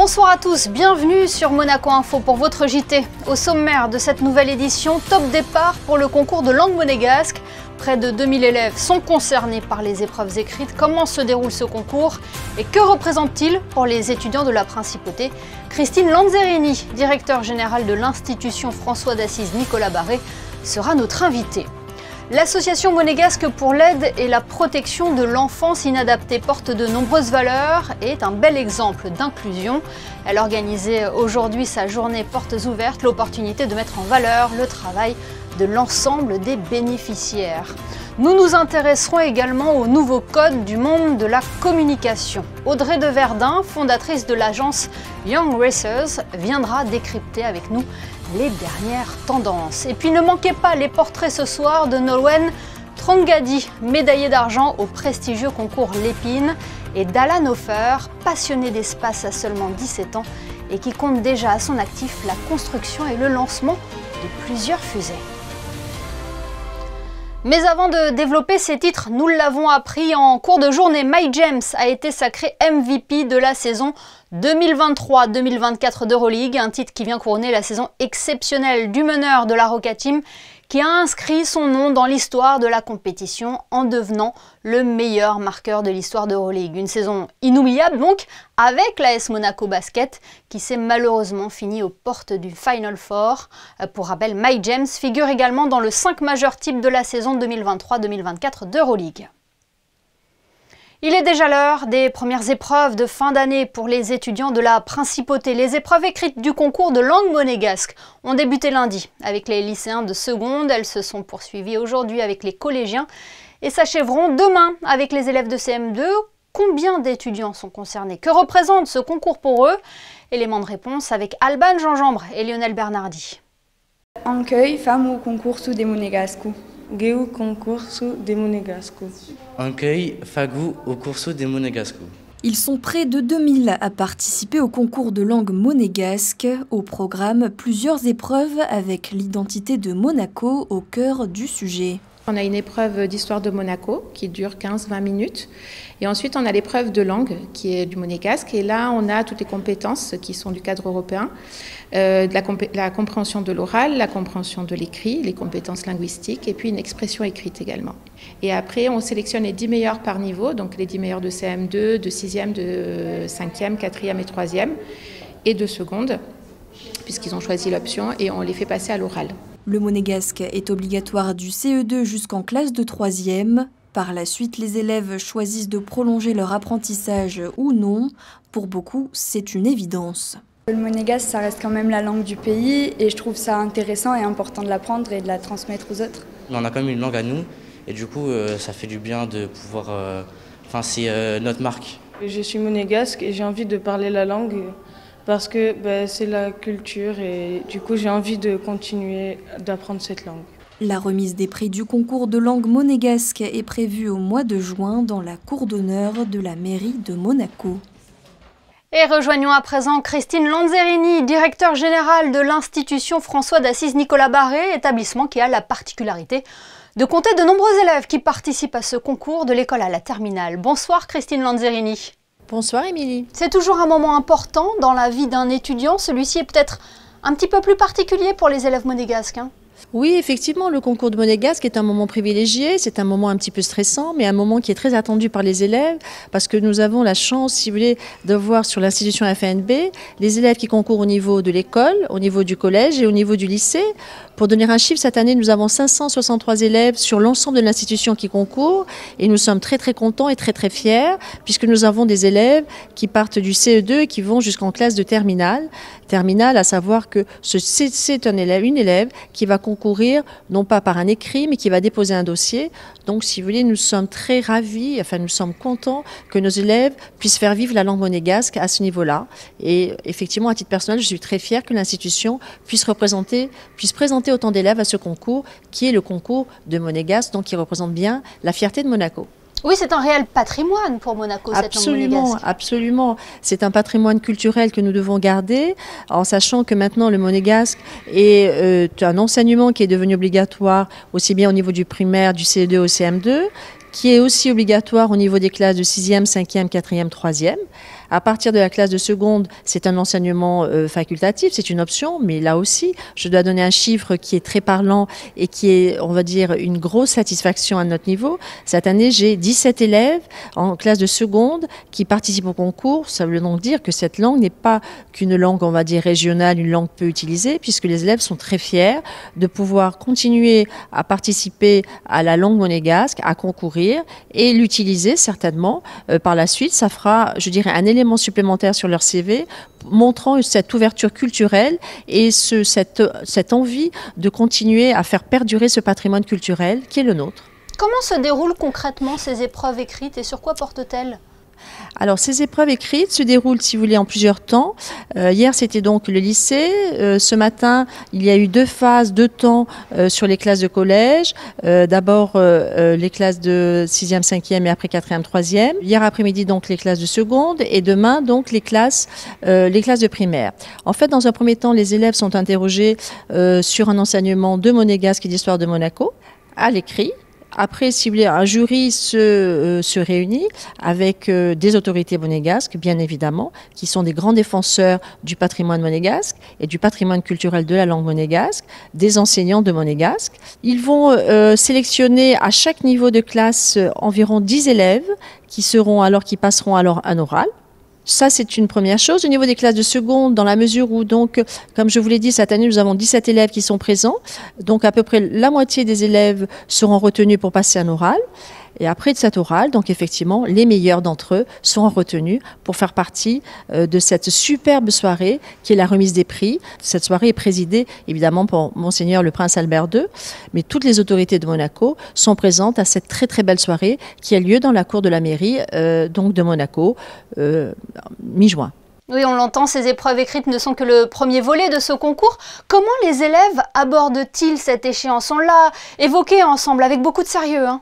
Bonsoir à tous, bienvenue sur Monaco Info pour votre JT. Au sommaire de cette nouvelle édition, top départ pour le concours de langue monégasque. Près de 2000 élèves sont concernés par les épreuves écrites. Comment se déroule ce concours et que représente-t-il pour les étudiants de la Principauté? Christine Lanzerini, directeur général de l'institution François d'Assise Nicolas Barré, sera notre invitée. L'association monégasque pour l'aide et la protection de l'enfance inadaptée porte de nombreuses valeurs et est un bel exemple d'inclusion. Elle organisait aujourd'hui sa journée portes ouvertes, l'opportunité de mettre en valeur le travail de l'ensemble des bénéficiaires. Nous nous intéresserons également au nouveau code du monde de la communication. Audrey de Verdun, fondatrice de l'agence Young Racers, viendra décrypter avec nous les dernières tendances. Et puis ne manquez pas les portraits ce soir de Nolwenn Trongadi, médaillée d'argent au prestigieux concours Lépine, et d'Alan Hofer, passionné d'espace à seulement 17 ans et qui compte déjà à son actif la construction et le lancement de plusieurs fusées. Mais avant de développer ces titres, nous l'avons appris en cours de journée, Mike James a été sacré MVP de la saison 2023-2024 d'Euroleague, un titre qui vient couronner la saison exceptionnelle du meneur de la Roca Team, qui a inscrit son nom dans l'histoire de la compétition en devenant le meilleur marqueur de l'histoire d'Euroleague. Une saison inoubliable donc, avec l'AS Monaco Basket, qui s'est malheureusement finie aux portes du Final Four. Pour rappel, Mike James figure également dans le 5 majeur type de la saison 2023-2024 d'Euroleague. Il est déjà l'heure des premières épreuves de fin d'année pour les étudiants de la Principauté. Les épreuves écrites du concours de langue monégasque ont débuté lundi avec les lycéens de seconde. Elles se sont poursuivies aujourd'hui avec les collégiens et s'achèveront demain avec les élèves de CM2. Combien d'étudiants sont concernés? Que représente ce concours pour eux? Élément de réponse avec Alban Gingembre et Lionel Bernardi. Anche famo concurso de monégasco. Geu concurso de monégasco. Anche fagu au curso de monégasco. Ils sont près de 2000 à participer au concours de langue monégasque. Au programme, plusieurs épreuves avec l'identité de Monaco au cœur du sujet. On a une épreuve d'histoire de Monaco qui dure 15-20 minutes. Et ensuite, on a l'épreuve de langue qui est du monégasque. Et là, on a toutes les compétences qui sont du cadre européen. La compréhension de l'oral, la compréhension de l'écrit, les compétences linguistiques et puis une expression écrite également. Et après, on sélectionne les 10 meilleurs par niveau, donc les 10 meilleurs de CM2, de 6e, de 5e, 4e et 3e et de seconde, puisqu'ils ont choisi l'option et on les fait passer à l'oral. Le monégasque est obligatoire du CE2 jusqu'en classe de 3e. Par la suite, les élèves choisissent de prolonger leur apprentissage ou non. Pour beaucoup, c'est une évidence. Le monégasque, ça reste quand même la langue du pays et je trouve ça intéressant et important de l'apprendre et de la transmettre aux autres. On a quand même une langue à nous et du coup ça fait du bien de pouvoir... c'est notre marque. Je suis monégasque et j'ai envie de parler la langue parce que c'est la culture et du coup j'ai envie de continuer d'apprendre cette langue. La remise des prix du concours de langue monégasque est prévue au mois de juin dans la cour d'honneur de la mairie de Monaco. Et rejoignons à présent Christine Lanzerini, directeur général de l'institution François d'Assise Nicolas Barré, établissement qui a la particularité de compter de nombreux élèves qui participent à ce concours de l'école à la terminale. Bonsoir Christine Lanzerini. Bonsoir Émilie. C'est toujours un moment important dans la vie d'un étudiant. Celui-ci est peut-être un petit peu plus particulier pour les élèves monégasques. Oui, effectivement, le concours de monégasque est un moment privilégié, c'est un moment un petit peu stressant, mais un moment qui est très attendu par les élèves, parce que nous avons la chance, si vous voulez, de voir sur l'institution FNB les élèves qui concourent au niveau de l'école, au niveau du collège et au niveau du lycée. Pour donner un chiffre, cette année, nous avons 563 élèves sur l'ensemble de l'institution qui concourent, et nous sommes très très contents et très très fiers, puisque nous avons des élèves qui partent du CE2 et qui vont jusqu'en classe de terminale. Terminale, à savoir que c'est une élève qui va concourir, non pas par un écrit, mais qui va déposer un dossier. Donc, si vous voulez, nous sommes très ravis, nous sommes contents que nos élèves puissent faire vivre la langue monégasque à ce niveau-là. Et effectivement, à titre personnel, je suis très fière que l'institution puisse présenter autant d'élèves à ce concours, qui est le concours de monégasque, donc qui représente bien la fierté de Monaco. Oui, c'est un réel patrimoine pour Monaco, cette langue monégasque. Absolument. C'est un patrimoine culturel que nous devons garder, en sachant que maintenant le monégasque est un enseignement qui est devenu obligatoire, aussi bien au niveau du primaire, du CE2 au CM2, qui est aussi obligatoire au niveau des classes de 6e, 5e, 4e, 3e. À partir de la classe de seconde, c'est un enseignement facultatif, c'est une option, mais là aussi, je dois donner un chiffre qui est très parlant et qui est, on va dire, une grosse satisfaction à notre niveau. Cette année, j'ai 17 élèves en classe de seconde qui participent au concours. Ça veut donc dire que cette langue n'est pas qu'une langue, on va dire, régionale, une langue peu utilisée, puisque les élèves sont très fiers de pouvoir continuer à participer à la langue monégasque, à concourir et l'utiliser certainement. Par la suite, ça fera, je dirais, un élément supplémentaire sur leur CV, montrant cette ouverture culturelle et cette envie de continuer à faire perdurer ce patrimoine culturel qui est le nôtre. Comment se déroulent concrètement ces épreuves écrites et sur quoi portent-elles ? Alors, ces épreuves écrites se déroulent, si vous voulez, en plusieurs temps. Hier, c'était donc le lycée. Ce matin, il y a eu 2 phases, 2 temps sur les classes de collège. D'abord, les classes de 6e, 5e et après 4e, 3e. Hier après-midi, donc, les classes de seconde. Et demain, donc, les classes de primaire. En fait, dans un premier temps, les élèves sont interrogés sur un enseignement de monégasque et d'histoire de Monaco à l'écrit. Après, si vous voulez, un jury se réunit avec des autorités monégasques, bien évidemment, qui sont des grands défenseurs du patrimoine monégasque et du patrimoine culturel de la langue monégasque, des enseignants de monégasque. Ils vont sélectionner à chaque niveau de classe environ 10 élèves qui passeront alors un oral. Ça, c'est une première chose. Au niveau des classes de seconde, dans la mesure où, donc, comme je vous l'ai dit, cette année, nous avons 17 élèves qui sont présents. Donc, à peu près la moitié des élèves seront retenus pour passer un oral. Et après de cet oral, donc effectivement, les meilleurs d'entre eux seront retenus pour faire partie de cette superbe soirée qui est la remise des prix. Cette soirée est présidée évidemment par Monseigneur le Prince Albert II, mais toutes les autorités de Monaco sont présentes à cette très très belle soirée qui a lieu dans la cour de la mairie donc de Monaco, mi-juin. Oui, on l'entend, ces épreuves écrites ne sont que le premier volet de ce concours. Comment les élèves abordent-ils cette échéance? On l'a évoqué ensemble avec beaucoup de sérieux, hein.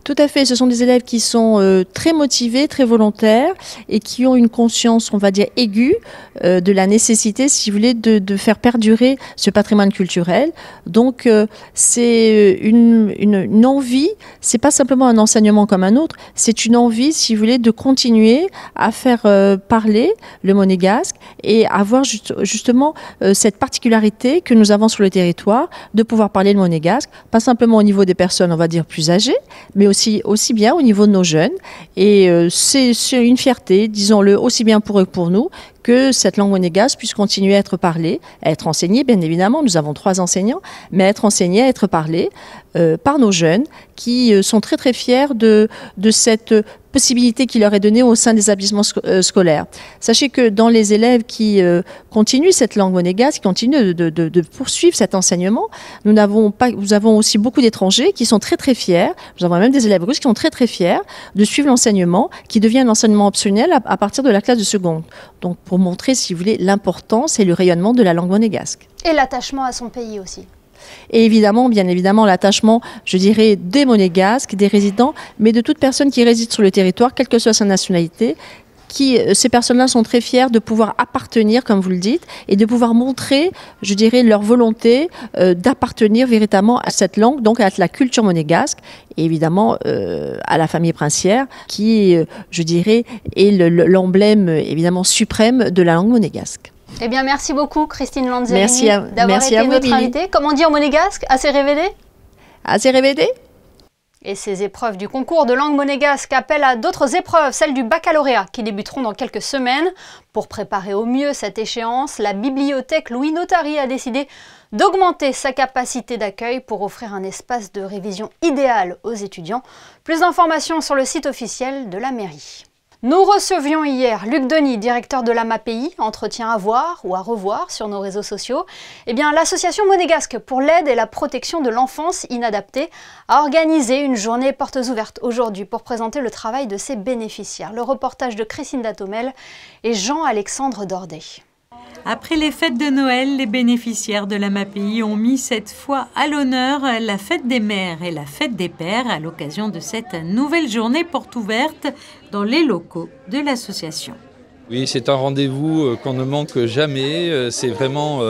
Tout à fait, ce sont des élèves qui sont très motivés, très volontaires et qui ont une conscience, on va dire, aiguë de la nécessité, si vous voulez, de faire perdurer ce patrimoine culturel. Donc, c'est une envie, c'est pas simplement un enseignement comme un autre, c'est une envie, si vous voulez, de continuer à faire parler le monégasque et avoir justement cette particularité que nous avons sur le territoire de pouvoir parler le monégasque, pas simplement au niveau des personnes, on va dire, plus âgées, mais aussi bien au niveau de nos jeunes. Et c'est une fierté, disons-le, aussi bien pour eux que pour nous, que cette langue monégasque puisse continuer à être parlée, à être enseignée, bien évidemment. Nous avons 3 enseignants, mais à être enseignée, à être parlée par nos jeunes qui sont très très fiers de cette possibilité qui leur est donnée au sein des établissements scolaires. Sachez que dans les élèves qui continuent cette langue monégasque, qui continuent de poursuivre cet enseignement, nous avons aussi beaucoup d'étrangers qui sont très très fiers. Nous avons même des élèves russes qui sont très très fiers de suivre l'enseignement qui devient un enseignement optionnel à partir de la classe de seconde. Donc pour montrer, si vous voulez, l'importance et le rayonnement de la langue monégasque. Et l'attachement à son pays aussi. Et évidemment, bien évidemment, l'attachement, je dirais, des monégasques, des résidents, mais de toute personne qui réside sur le territoire, quelle que soit sa nationalité, ces personnes-là sont très fières de pouvoir appartenir, comme vous le dites, et de pouvoir montrer, je dirais, leur volonté d'appartenir véritablement à cette langue, donc à la culture monégasque, et évidemment à la famille princière, qui, je dirais, est l'emblème évidemment suprême de la langue monégasque. Eh bien, merci beaucoup, Christine Lanzerini, d'avoir été notre invitée. Comment dire en monégasque? Assez révélé? Assez révélé. Et ces épreuves du concours de langue monégasque appellent à d'autres épreuves, celles du baccalauréat, qui débuteront dans quelques semaines. Pour préparer au mieux cette échéance, la bibliothèque Louis Notari a décidé d'augmenter sa capacité d'accueil pour offrir un espace de révision idéal aux étudiants. Plus d'informations sur le site officiel de la mairie. Nous recevions hier Luc Denis, directeur de l'AMAPI, entretien à voir ou à revoir sur nos réseaux sociaux. Eh bien, l'association monégasque pour l'aide et la protection de l'enfance inadaptée a organisé une journée portes ouvertes aujourd'hui pour présenter le travail de ses bénéficiaires. Le reportage de Christine Datomel et Jean-Alexandre Dordet. Après les fêtes de Noël, les bénéficiaires de l'AMAPI ont mis cette fois à l'honneur la fête des mères et la fête des pères à l'occasion de cette nouvelle journée porte ouverte dans les locaux de l'association. Oui, c'est un rendez-vous qu'on ne manque jamais. C'est vraiment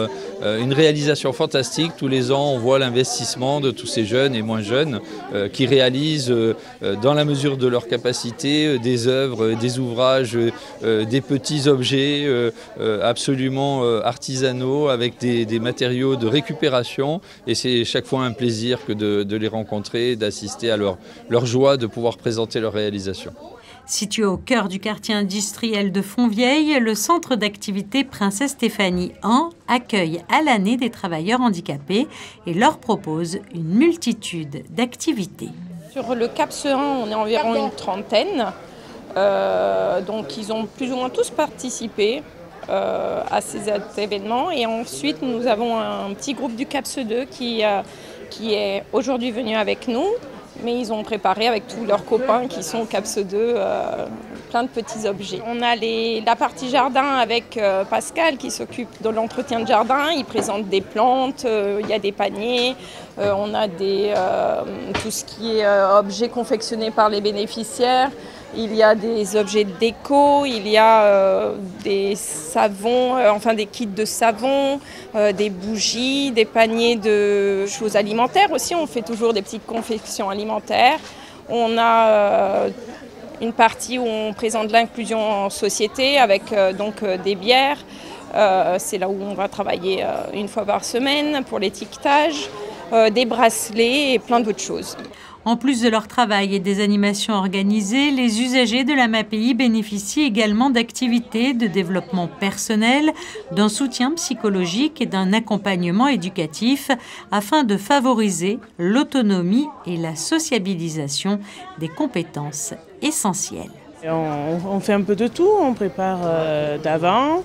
une réalisation fantastique. Tous les ans, on voit l'investissement de tous ces jeunes et moins jeunes qui réalisent, dans la mesure de leur capacité, des œuvres, des ouvrages, des petits objets absolument artisanaux avec des matériaux de récupération. Et c'est chaque fois un plaisir que de les rencontrer, d'assister à leur joie de pouvoir présenter leur réalisation. Situé au cœur du quartier industriel de Fontvieille, le centre d'activité Princesse Stéphanie An accueille à l'année des travailleurs handicapés et leur propose une multitude d'activités. Sur le CAPS 1, on est environ une trentaine. Donc ils ont plus ou moins tous participé à ces événements. Et ensuite, nous avons un petit groupe du CAPS 2 qui est aujourd'hui venu avec nous. Mais ils ont préparé avec tous leurs copains qui sont au CAPS 2 plein de petits objets. On a la partie jardin avec Pascal qui s'occupe de l'entretien de jardin. Il présente des plantes, il y a des paniers, on a tout ce qui est objets confectionnés par les bénéficiaires. Il y a des objets de déco, il y a des savons, des kits de savon, des bougies, des paniers de choses alimentaires aussi. On fait toujours des petites confections alimentaires. On a une partie où on présente l'inclusion en société avec des bières. C'est là où on va travailler une fois par semaine pour l'étiquetage, des bracelets et plein d'autres choses. En plus de leur travail et des animations organisées, les usagers de la MAPI bénéficient également d'activités de développement personnel, d'un soutien psychologique et d'un accompagnement éducatif afin de favoriser l'autonomie et la sociabilisation des compétences essentielles. On fait un peu de tout, on prépare d'avant,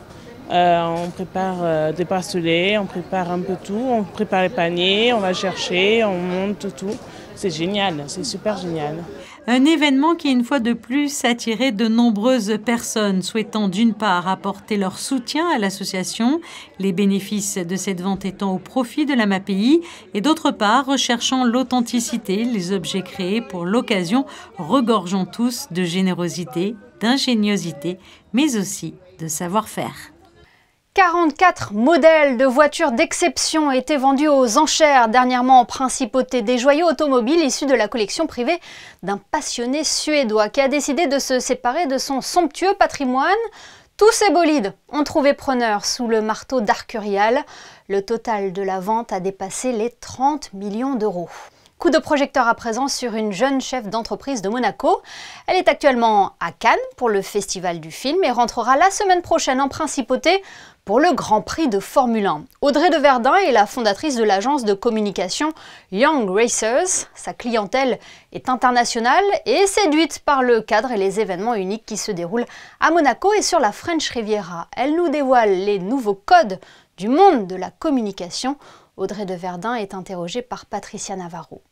on prépare des bracelets, on prépare un peu tout, on prépare les paniers, on va chercher, on monte tout. C'est génial, c'est super génial. Un événement qui, une fois de plus, attirait de nombreuses personnes souhaitant d'une part apporter leur soutien à l'association, les bénéfices de cette vente étant au profit de la MAPI, et d'autre part recherchant l'authenticité, les objets créés pour l'occasion regorgeant tous de générosité, d'ingéniosité, mais aussi de savoir-faire. 44 modèles de voitures d'exception étaient vendus aux enchères dernièrement en principauté. Des joyaux automobiles issus de la collection privée d'un passionné suédois qui a décidé de se séparer de son somptueux patrimoine. Tous ces bolides ont trouvé preneur sous le marteau d'Arcurial. Le total de la vente a dépassé les 30 millions d'euros. Coup de projecteur à présent sur une jeune chef d'entreprise de Monaco. Elle est actuellement à Cannes pour le Festival du film et rentrera la semaine prochaine en principauté pour le Grand Prix de Formule 1. Audrey de Verdun est la fondatrice de l'agence de communication Young Racers. Sa clientèle est internationale et séduite par le cadre et les événements uniques qui se déroulent à Monaco et sur la French Riviera. Elle nous dévoile les nouveaux codes du monde de la communication. Audrey de Verdun est interrogée par Patricia Navarro.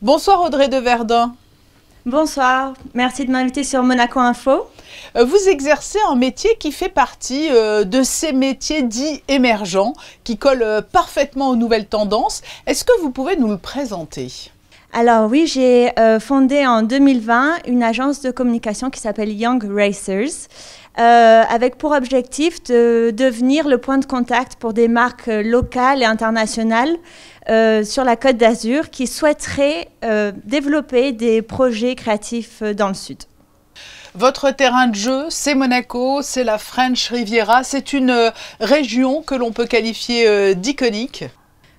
Bonsoir Audrey de Verdun. Bonsoir, merci de m'inviter sur Monaco Info. Vous exercez un métier qui fait partie de ces métiers dits émergents, qui collent parfaitement aux nouvelles tendances. Est-ce que vous pouvez nous le présenter ? Alors oui, j'ai fondé en 2020 une agence de communication qui s'appelle Young Racers, avec pour objectif de devenir le point de contact pour des marques locales et internationales sur la Côte d'Azur qui souhaiteraient développer des projets créatifs dans le Sud. Votre terrain de jeu, c'est Monaco, c'est la French Riviera, c'est une région que l'on peut qualifier d'iconique.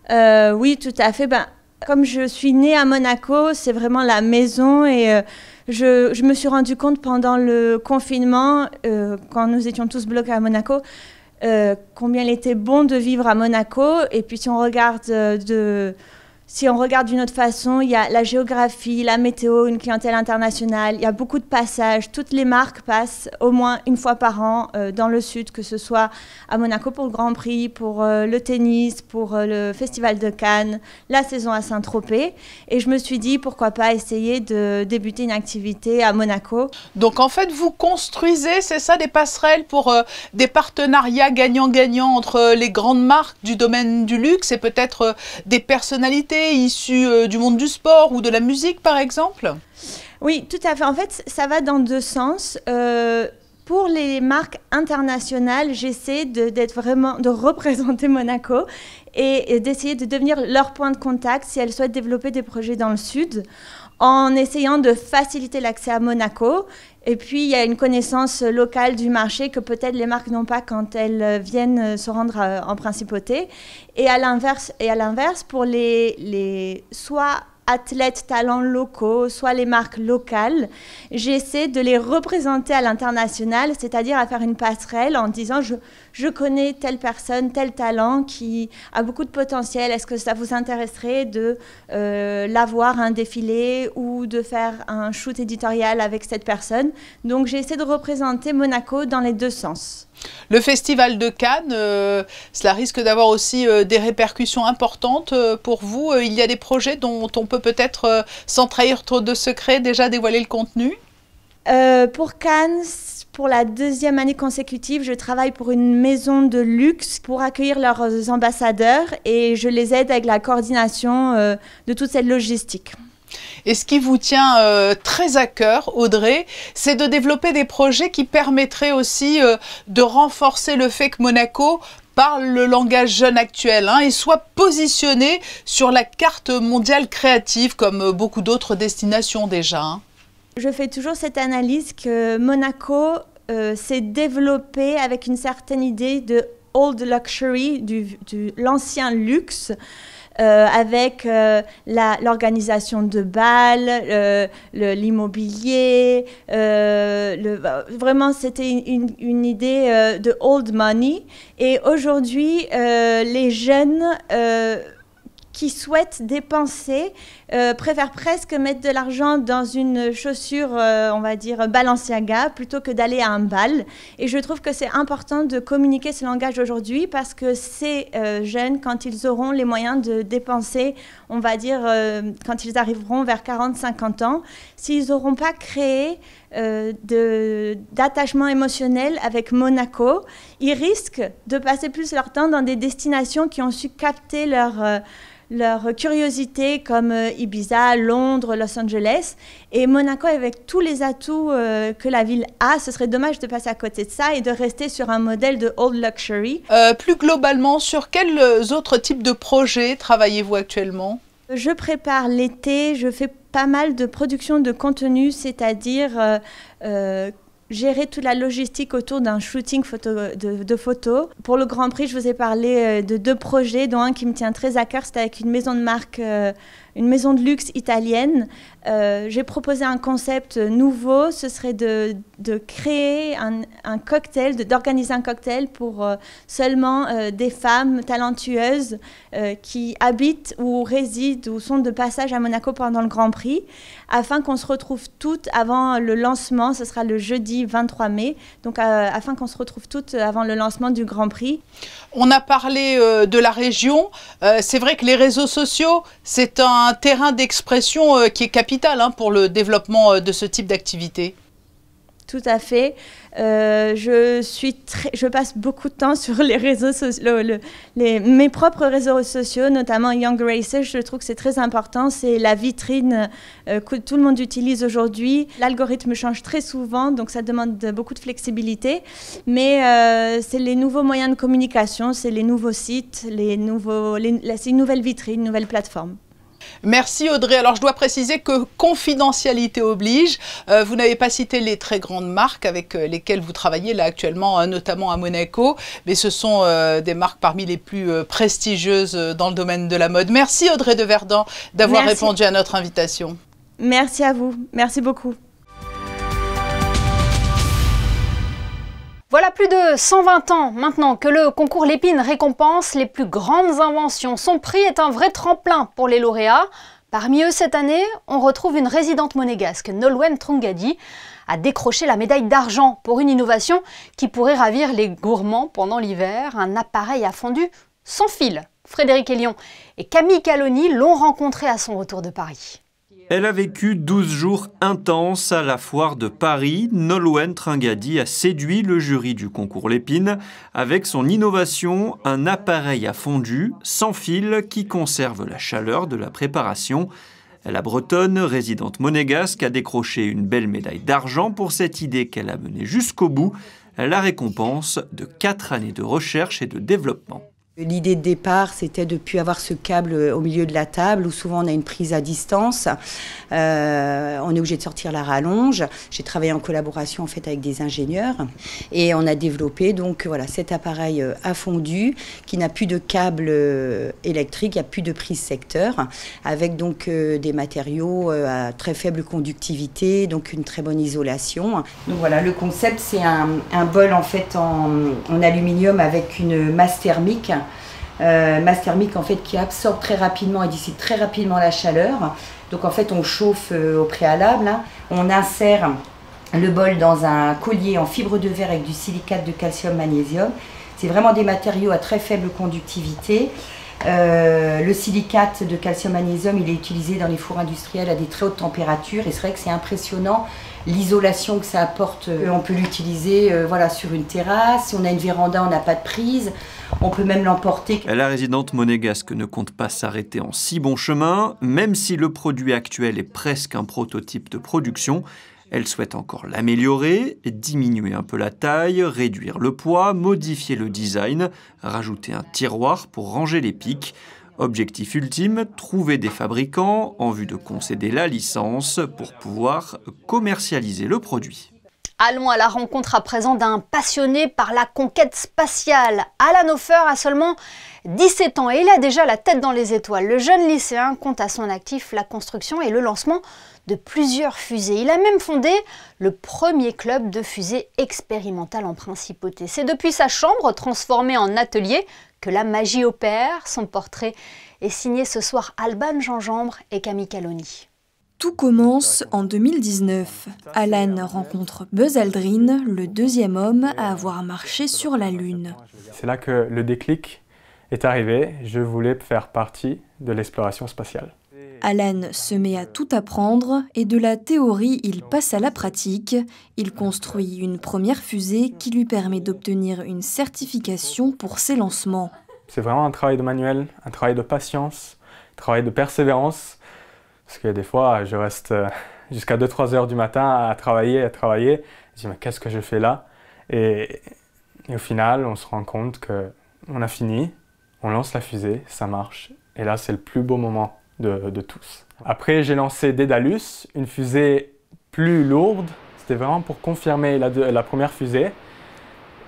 Oui, tout à fait. Comme je suis née à Monaco, c'est vraiment la maison et je me suis rendu compte pendant le confinement, quand nous étions tous bloqués à Monaco, combien il était bon de vivre à Monaco. Et puis si on regarde d'une autre façon, il y a la géographie, la météo, une clientèle internationale, il y a beaucoup de passages. Toutes les marques passent au moins une fois par an dans le Sud, que ce soit à Monaco pour le Grand Prix, pour le tennis, pour le Festival de Cannes, la saison à Saint-Tropez. Et je me suis dit, pourquoi pas essayer de débuter une activité à Monaco. Donc en fait, vous construisez, c'est ça, des passerelles pour des partenariats gagnant-gagnant entre les grandes marques du domaine du luxe et peut-être des personnalités, personnalité issue du monde du sport ou de la musique, par exemple? Oui, tout à fait. En fait, ça va dans deux sens. Pour les marques internationales, j'essaie de représenter Monaco et d'essayer de devenir leur point de contact si elles souhaitent développer des projets dans le sud, en essayant de faciliter l'accès à Monaco. Et puis, il y a une connaissance locale du marché que peut-être les marques n'ont pas quand elles viennent se rendre en principauté. Et à l'inverse, pour les soit athlètes, talents locaux, soit les marques locales, j'essaie de les représenter à l'international, c'est-à-dire à faire une passerelle en disant je connais telle personne, tel talent qui a beaucoup de potentiel, est-ce que ça vous intéresserait de l'avoir à un défilé ou de faire un shoot éditorial avec cette personne? Donc j'essaie de représenter Monaco dans les deux sens. Le Festival de Cannes, cela risque d'avoir aussi des répercussions importantes pour vous. Il y a des projets dont on peut peut-être, sans trahir trop de secrets, déjà dévoiler le contenu? Pour Cannes, pour la deuxième année consécutive, je travaille pour une maison de luxe pour accueillir leurs ambassadeurs et je les aide avec la coordination de toute cette logistique. Et ce qui vous tient très à cœur, Audrey, c'est de développer des projets qui permettraient aussi de renforcer le fait que Monaco parle le langage jeune actuel et soit positionné sur la carte mondiale créative comme beaucoup d'autres destinations déjà. Je fais toujours cette analyse que Monaco s'est développé avec une certaine idée de old luxury, l'ancien luxe, avec l'organisation de bals, l'immobilier. Vraiment, c'était une idée de old money. Et aujourd'hui, les jeunes qui souhaitent dépenser préfèrent presque mettre de l'argent dans une chaussure, on va dire, Balenciaga, plutôt que d'aller à un bal. Et je trouve que c'est important de communiquer ce langage aujourd'hui parce que ces jeunes, quand ils auront les moyens de dépenser, on va dire, quand ils arriveront vers 40-50 ans, s'ils n'auront pas créé d'attachement émotionnel avec Monaco, ils risquent de passer plus leur temps dans des destinations qui ont su capter leur curiosité comme Ibiza, Londres, Los Angeles. Et Monaco, avec tous les atouts que la ville a, ce serait dommage de passer à côté de ça et de rester sur un modèle de old luxury. Plus globalement, sur quels autres types de projets travaillez-vous actuellement? Je prépare l'été, je fais pas mal de production de contenu, c'est-à-dire gérer toute la logistique autour d'un shooting de photos. Pour le Grand Prix, je vous ai parlé de deux projets, dont un qui me tient très à cœur, c'est avec une maison de marque, une maison de luxe italienne. J'ai proposé un concept nouveau, ce serait de créer un cocktail, d'organiser un cocktail pour seulement des femmes talentueuses qui habitent ou résident ou sont de passage à Monaco pendant le Grand Prix, afin qu'on se retrouve toutes avant le lancement, ce sera le jeudi 23 mai, donc afin qu'on se retrouve toutes avant le lancement du Grand Prix. On a parlé de la région, c'est vrai que les réseaux sociaux, c'est un terrain d'expression qui est capital pour le développement de ce type d'activité. Tout à fait. Je passe beaucoup de temps sur les réseaux sociaux, mes propres réseaux sociaux, notamment Young Racer. Je trouve que c'est très important. C'est la vitrine que tout le monde utilise aujourd'hui. L'algorithme change très souvent, donc ça demande beaucoup de flexibilité. Mais c'est les nouveaux moyens de communication, c'est les nouveaux sites, c'est une nouvelle vitrine, une nouvelle plateforme. Merci Audrey. Alors je dois préciser que confidentialité oblige, vous n'avez pas cité les très grandes marques avec lesquelles vous travaillez là actuellement, notamment à Monaco, mais ce sont des marques parmi les plus prestigieuses dans le domaine de la mode. Merci Audrey de Verdun d'avoir répondu à notre invitation. Merci à vous, merci beaucoup. Voilà plus de 120 ans maintenant que le concours Lépine récompense les plus grandes inventions. Son prix est un vrai tremplin pour les lauréats. Parmi eux, cette année, on retrouve une résidente monégasque, Nolwenn Trungadi, a décroché la médaille d'argent pour une innovation qui pourrait ravir les gourmands pendant l'hiver, un appareil à fondu sans fil. Frédéric Elion et Camille Caloni l'ont rencontré à son retour de Paris. Elle a vécu 12 jours intenses à la foire de Paris. Nolwenn Tringadi a séduit le jury du concours Lépine avec son innovation, un appareil à fondu sans fil qui conserve la chaleur de la préparation. La Bretonne, résidente monégasque, a décroché une belle médaille d'argent pour cette idée qu'elle a menée jusqu'au bout, la récompense de 4 années de recherche et de développement. L'idée de départ, c'était de ne plus avoir ce câble au milieu de la table où souvent on a une prise à distance. On est obligé de sortir la rallonge. J'ai travaillé en collaboration en fait avec des ingénieurs et on a développé donc voilà cet appareil à fondu qui n'a plus de câble électrique, il n'y a plus de prise secteur avec donc des matériaux à très faible conductivité, donc une très bonne isolation. Donc voilà, le concept c'est un bol en fait en aluminium avec une masse thermique. Masse thermique en fait qui absorbe très rapidement et dissipe très rapidement la chaleur. Donc en fait on chauffe au préalable, hein. On insère le bol dans un collier en fibre de verre avec du silicate de calcium-magnésium. C'est vraiment des matériaux à très faible conductivité. Le silicate de calcium-magnésium il est utilisé dans les fours industriels à des très hautes températures et c'est vrai que c'est impressionnant l'isolation que ça apporte. On peut l'utiliser voilà, sur une terrasse, si on a une véranda on n'a pas de prise, on peut même l'emporter. La résidente monégasque ne compte pas s'arrêter en si bon chemin, même si le produit actuel est presque un prototype de production. Elle souhaite encore l'améliorer, diminuer un peu la taille, réduire le poids, modifier le design, rajouter un tiroir pour ranger les pics. Objectif ultime, trouver des fabricants en vue de concéder la licence pour pouvoir commercialiser le produit. Allons à la rencontre à présent d'un passionné par la conquête spatiale. Alan Hofer a seulement 17 ans et il a déjà la tête dans les étoiles. Le jeune lycéen compte à son actif la construction et le lancement de plusieurs fusées. Il a même fondé le premier club de fusées expérimentales en principauté. C'est depuis sa chambre transformée en atelier que la magie opère. Son portrait est signé ce soir Alban Gingembre et Camille Caloni. Tout commence en 2019. Alan rencontre Buzz Aldrin, le deuxième homme à avoir marché sur la Lune. C'est là que le déclic est arrivé. Je voulais faire partie de l'exploration spatiale. Alan se met à tout apprendre et de la théorie, il passe à la pratique. Il construit une première fusée qui lui permet d'obtenir une certification pour ses lancements. C'est vraiment un travail de manuel, un travail de patience, un travail de persévérance. Parce que des fois, je reste jusqu'à 2-3 heures du matin à travailler. Je dis, mais qu'est-ce que je fais là ? Et au final, on se rend compte qu'on a fini, on lance la fusée, ça marche. Et là, c'est le plus beau moment de tous. Après, j'ai lancé Daedalus, une fusée plus lourde. C'était vraiment pour confirmer la première fusée.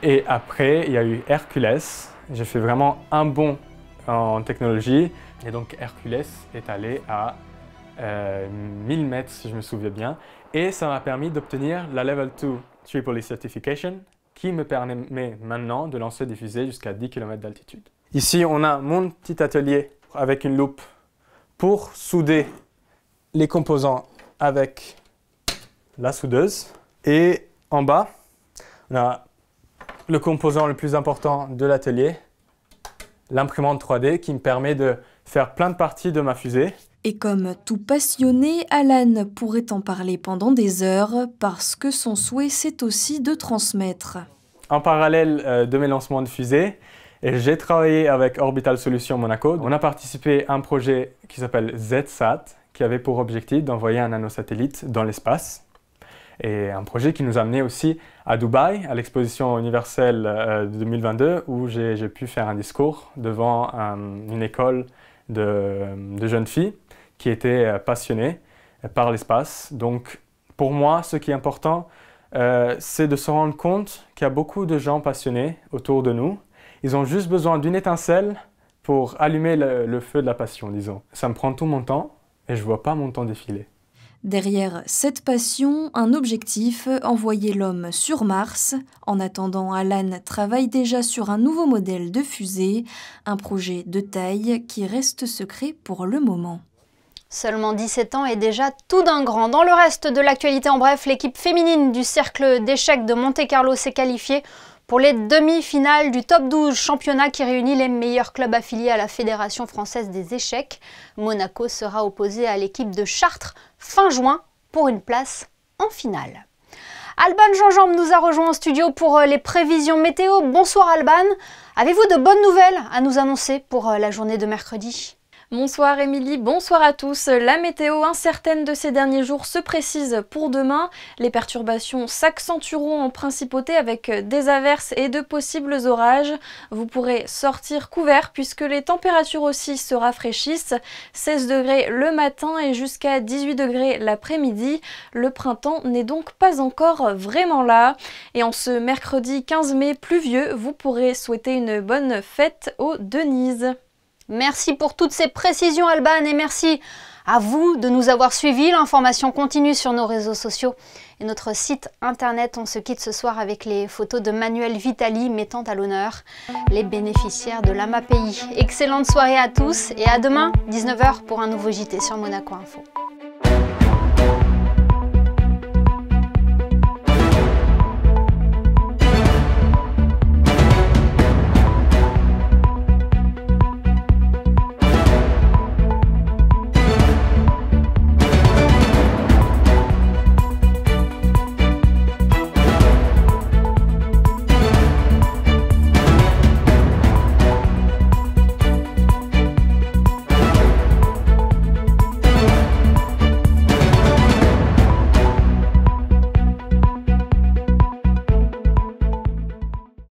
Et après, il y a eu Hercules. J'ai fait vraiment un bond en technologie. Et donc, Hercules est allé à 1000 mètres, si je me souviens bien. Et ça m'a permis d'obtenir la Level 2 Triple E Certification, qui me permet maintenant de lancer des fusées jusqu'à 10 km d'altitude. Ici, on a mon petit atelier avec une loupe pour souder les composants avec la soudeuse. Et en bas, on a le composant le plus important de l'atelier, l'imprimante 3D qui me permet de faire plein de parties de ma fusée. Et comme tout passionné, Alan pourrait en parler pendant des heures parce que son souhait, c'est aussi de transmettre. En parallèle de mes lancements de fusées, j'ai travaillé avec Orbital Solutions Monaco. On a participé à un projet qui s'appelle ZSat, qui avait pour objectif d'envoyer un nanosatellite dans l'espace. Et un projet qui nous a amené aussi à Dubaï, à l'exposition universelle 2022, où j'ai pu faire un discours devant une école de jeunes filles qui étaient passionnées par l'espace. Donc pour moi, ce qui est important, c'est de se rendre compte qu'il y a beaucoup de gens passionnés autour de nous. Ils ont juste besoin d'une étincelle pour allumer le feu de la passion, disons. Ça me prend tout mon temps et je ne vois pas mon temps défiler. Derrière cette passion, un objectif, envoyer l'homme sur Mars. En attendant, Alan travaille déjà sur un nouveau modèle de fusée, un projet de taille qui reste secret pour le moment. Seulement 17 ans et déjà tout d'un grand. Dans le reste de l'actualité en bref, l'équipe féminine du cercle d'échecs de Monte-Carlo s'est qualifiée Pour les demi-finales du top 12 championnat qui réunit les meilleurs clubs affiliés à la Fédération française des échecs, Monaco sera opposé à l'équipe de Chartres fin juin pour une place en finale. Alban Jean-Jambe nous a rejoint en studio pour les prévisions météo. Bonsoir Alban, avez-vous de bonnes nouvelles à nous annoncer pour la journée de mercredi ? Bonsoir Émilie, bonsoir à tous. La météo incertaine de ces derniers jours se précise pour demain. Les perturbations s'accentueront en principauté avec des averses et de possibles orages. Vous pourrez sortir couvert puisque les températures aussi se rafraîchissent. 16 degrés le matin et jusqu'à 18 degrés l'après-midi. Le printemps n'est donc pas encore vraiment là. Et en ce mercredi 15 mai pluvieux, vous pourrez souhaiter une bonne fête aux Denises. Merci pour toutes ces précisions Alban et merci à vous de nous avoir suivis. L'information continue sur nos réseaux sociaux et notre site internet. On se quitte ce soir avec les photos de Manuel Vitali mettant à l'honneur les bénéficiaires de l'AMAPI. Excellente soirée à tous et à demain 19h pour un nouveau JT sur Monaco Info.